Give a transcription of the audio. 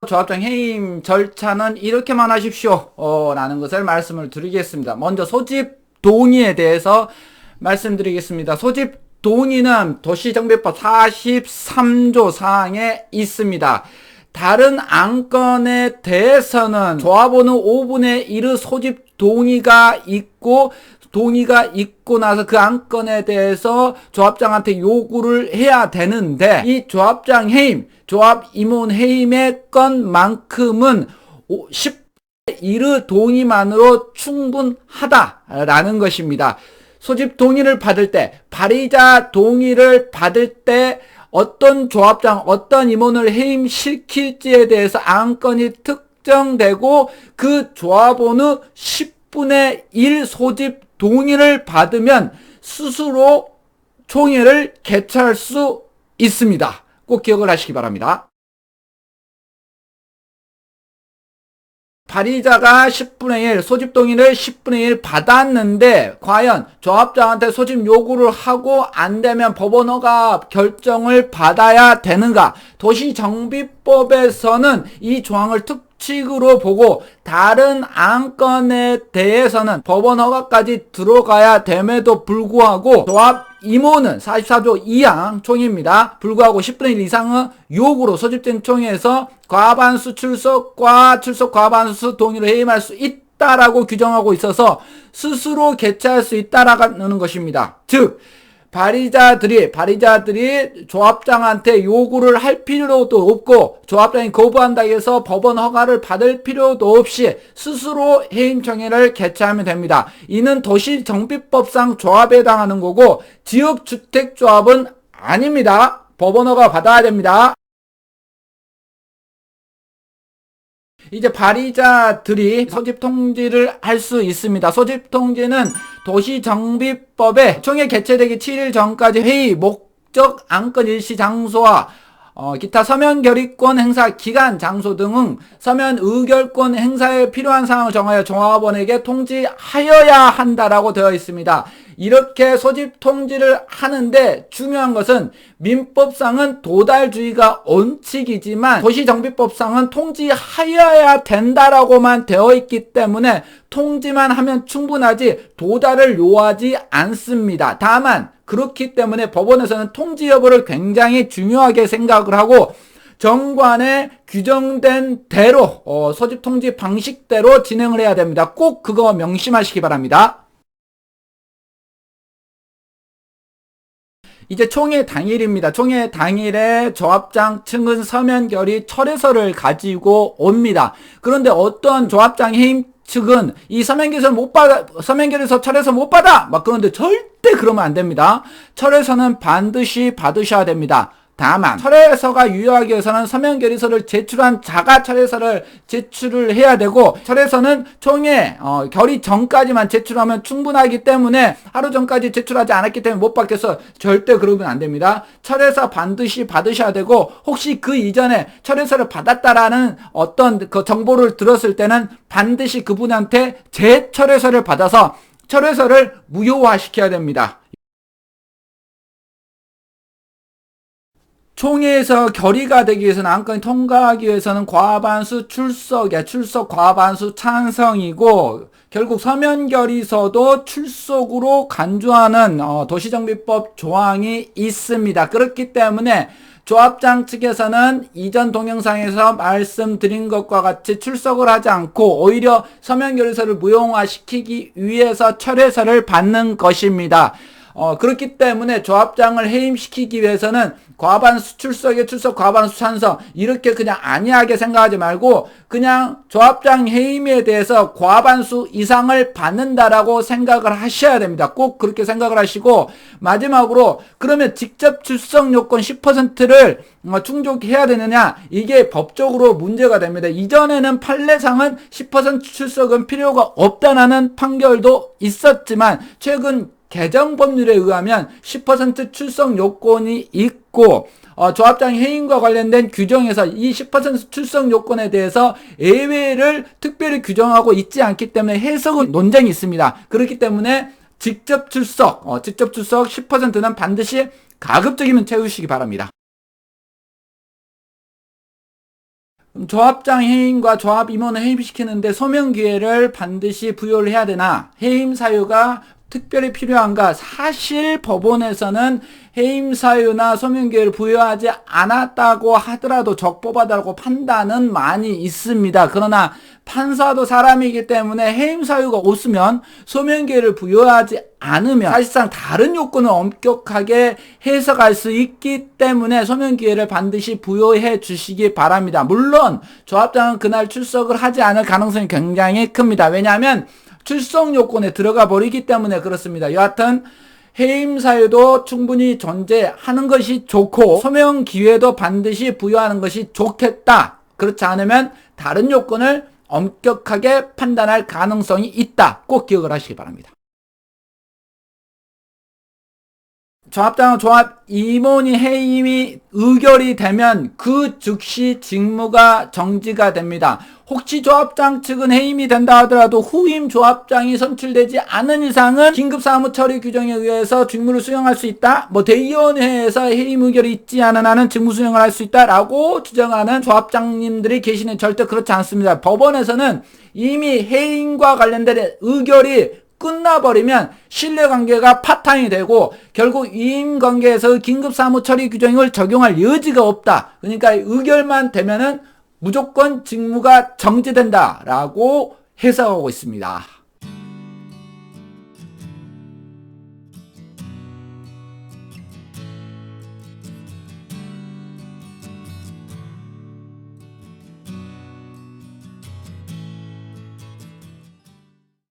조합장 해임 절차는 이렇게만 하십시오 라는 것을 말씀을 드리겠습니다. 먼저 소집 동의에 대해서 말씀드리겠습니다. 소집 동의는 도시정비법 43조 사항에 있습니다. 다른 안건에 대해서는 조합원의 5분의 1의 소집 동의가 있고 나서 그 안건에 대해서 조합장한테 요구를 해야 되는데, 이 조합장 해임, 조합 임원 해임의 건만큼은 10분의 1의 동의만으로 충분하다라는 것입니다. 소집 동의를 받을 때, 발의자 동의를 받을 때 어떤 조합장, 어떤 임원을 해임시킬지에 대해서 안건이 특정되고 그 조합원의 10분의 1 소집 동의를 받으면 스스로 총회를 개최할 수 있습니다. 꼭 기억을 하시기 바랍니다. 발의자가 10분의 1, 소집 동의를 10분의 1 받았는데 과연 조합장한테 소집 요구를 하고 안 되면 법원 허가 결정을 받아야 되는가? 도시정비법에서는 이 조항을 특칙으로 보고 다른 안건에 대해서는 법원 허가까지 들어가야 됨에도 불구하고 조합 임원은 44조 2항 총입니다. 불구하고 10분의 1 이상의 요구로 소집된 총회에서 과반수 출석과 출석 과반수 동의로 해임할 수 있다라고 규정하고 있어서 스스로 개최할 수 있다라는 것입니다. 즉 발의자들이 조합장한테 요구를 할 필요도 없고 조합장이 거부한다고 해서 법원 허가를 받을 필요도 없이 스스로 해임청회를 개최하면 됩니다. 이는 도시정비법상 조합에 해당하는 거고 지역주택조합은 아닙니다. 법원 허가 받아야 됩니다. 이제 발의자들이 소집 통지를 할 수 있습니다. 소집 통지는 도시정비법에 총회 개최되기 7일 전까지 회의, 목적, 안건 일시 장소와 기타 서면 결의권 행사 기간, 장소 등은 서면 의결권 행사에 필요한 사항을 정하여 조합원에게 통지하여야 한다라고 되어 있습니다. 이렇게 소집 통지를 하는데 중요한 것은 민법상은 도달주의가 원칙이지만 도시정비법상은 통지하여야 된다라고만 되어 있기 때문에 통지만 하면 충분하지 도달을 요하지 않습니다. 다만 그렇기 때문에 법원에서는 통지 여부를 굉장히 중요하게 생각을 하고 정관에 규정된 대로 소집 통지 방식대로 진행을 해야 됩니다. 꼭 그거 명심하시기 바랍니다. 이제 총회 당일입니다. 총회 당일에 조합장 측은 서면 결의 철회서를 가지고 옵니다. 그런데 어떤 조합장 해임 측은 이 서면 결의서 철회서 못 받아! 그런데 절대 그러면 안 됩니다. 철회서는 반드시 받으셔야 됩니다. 다만 철회서가 유효하기 위해서는 서면 결의서를 제출한 자가 철회서를 제출을 해야 되고, 철회서는 총회 결의 전까지만 제출하면 충분하기 때문에 하루 전까지 제출하지 않았기 때문에 못 받겠어, 절대 그러면 안 됩니다. 철회서 반드시 받으셔야 되고, 혹시 그 이전에 철회서를 받았다라는 어떤 그 정보를 들었을 때는 반드시 그분한테 재철회서를 받아서 철회서를 무효화시켜야 됩니다. 총회에서 결의가 되기 위해서는, 안건이 통과하기 위해서는 과반수 출석 과반수 찬성이고, 결국 서면 결의서도 출석으로 간주하는 도시정비법 조항이 있습니다. 그렇기 때문에 조합장 측에서는 이전 동영상에서 말씀드린 것과 같이 출석을 하지 않고 오히려 서면 결의서를 무용화시키기 위해서 철회서를 받는 것입니다. 그렇기 때문에 조합장을 해임시키기 위해서는 과반수 출석에 출석, 과반수 찬성, 이렇게 그냥 안이하게 생각하지 말고 그냥 조합장 해임에 대해서 과반수 이상을 받는다라고 생각을 하셔야 됩니다. 꼭 그렇게 생각을 하시고, 마지막으로 그러면 직접 출석 요건 10%를 충족해야 되느냐, 이게 법적으로 문제가 됩니다. 이전에는 판례상은 10% 출석은 필요가 없다는 판결도 있었지만 최근 개정 법률에 의하면 10% 출석 요건이 있고, 조합장 해임과 관련된 규정에서 이 10% 출석 요건에 대해서 예외를 특별히 규정하고 있지 않기 때문에 해석은 논쟁이 있습니다. 그렇기 때문에 직접 출석 10%는 반드시 가급적이면 채우시기 바랍니다. 조합장 해임과 조합 임원을 해임시키는데 소명 기회를 반드시 부여를 해야 되나, 해임 사유가 특별히 필요한가? 사실 법원에서는 해임 사유나 소명 기회를 부여하지 않았다고 하더라도 적법하다고 판단은 많이 있습니다. 그러나 판사도 사람이기 때문에 해임 사유가 없으면 소명 기회를 부여하지 않으면 사실상 다른 요건을 엄격하게 해석할 수 있기 때문에 소명 기회를 반드시 부여해 주시기 바랍니다. 물론 조합장은 그날 출석을 하지 않을 가능성이 굉장히 큽니다. 왜냐하면 출석 요건에 들어가 버리기 때문에 그렇습니다. 여하튼 해임 사유도 충분히 존재하는 것이 좋고 소명 기회도 반드시 부여하는 것이 좋겠다. 그렇지 않으면 다른 요건을 엄격하게 판단할 가능성이 있다. 꼭 기억을 하시기 바랍니다. 조합장은 조합 임원이 해임이 의결이 되면 그 즉시 직무가 정지가 됩니다. 혹시 조합장 측은 해임이 된다 하더라도 후임 조합장이 선출되지 않은 이상은 긴급사무 처리 규정에 의해서 직무를 수행할 수 있다. 대의원회에서 해임 의결이 있지 않은 한은 직무 수행을 할 수 있다라고 주장하는 조합장님들이 계시는 절대 그렇지 않습니다. 법원에서는 이미 해임과 관련된 의결이 끝나버리면 신뢰관계가 파탄이 되고 결국 이임관계에서 긴급사무처리 규정을 적용할 여지가 없다. 그러니까 의결만 되면은 무조건 직무가 정지된다라고 해석하고 있습니다.